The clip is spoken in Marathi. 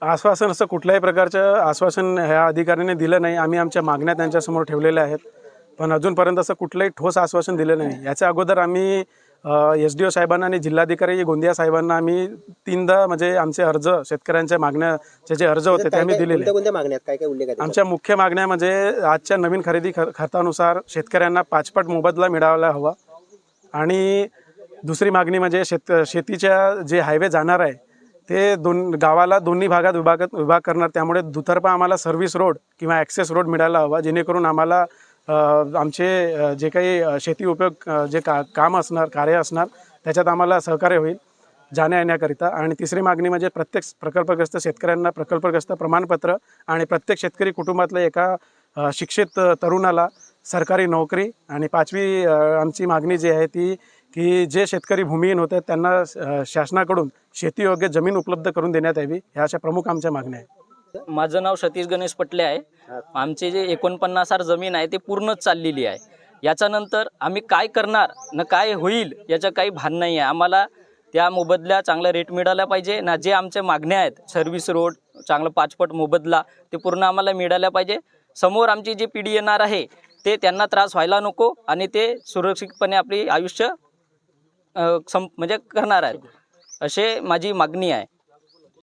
आश्वासन असं कुठल्याही प्रकारचं आश्वासन ह्या अधिकाऱ्याने दिलं नाही. आम्ही आमच्या मागण्या त्यांच्यासमोर ठेवलेल्या आहेत, पण अजूनपर्यंत असं कुठलंही ठोस आश्वासन दिलं नाही. याच्या अगोदर आम्ही SDO साहेबांना आणि जिल्हाधिकारी गोंदिया साहेबांना आम्ही 3दा म्हणजे आमचे अर्ज, शेतकऱ्यांच्या मागण्याचे जे अर्ज होते ते आम्ही दिलेले. कोणत्या मागण्या आहेत, काय उल्लेख आहे? आमच्या मुख्य मागण्या म्हणजे आजच्या नवीन खरेदी खतानुसार शेतकऱ्यांना 5 पट मोबदला मिळायला हवा, आणि दुसरी मागणी म्हणजे शेतीच्या जे हायवे जाणार आहे ते गावाला दोन्ही भागात विभाग करणार, त्यामुळे दुतर्फा आम्हाला सर्व्हिस रोड किंवा ॲक्सेस रोड मिळायला हवा, जेणेकरून आम्हाला आमचे जे काही शेती उपयोग जे काम असणार, कार्य असणार, त्याच्यात आम्हाला सहकार्य होईल जाण्या येण्याकरिता. आणि तिसरी मागणी म्हणजे प्रत्येक प्रकल्पग्रस्त शेतकऱ्यांना प्रकल्पग्रस्त प्रमाणपत्र आणि प्रत्येक शेतकरी कुटुंबातल्या एका शिक्षित तरुणाला सरकारी नोकरी. आणि 5वी आमची मागणी जी आहे ती की जे शेतकरी भूमिहीन होते त्यांना शासनाकडून शेतीयोग्य जमीन उपलब्ध करून देण्यात यावी, ह्या अशा प्रमुख आमच्या मागण्या आहेत. माझं नाव सतीश गणेश पटले आहे. आमचे जे 49 जमीन आहे ते पूर्णच चाललेली आहे. याच्यानंतर आम्ही काय करणार न काय होईल याचं काही भान नाही आहे. आम्हाला त्या मोबदल्या चांगला रेट मिळाला पाहिजे ना. जे आमच्या मागण्या आहेत, सर्व्हिस रोड, चांगलं 5 पट मोबदला, ते पूर्ण आम्हाला मिळाल्या पाहिजे. समोर आमची जी पिढी येणार आहे ते त्यांना त्रास व्हायला नको आणि ते सुरक्षितपणे आपली आयुष्य म्हणजे करणार आहेत, असे माझी मागणी आहे.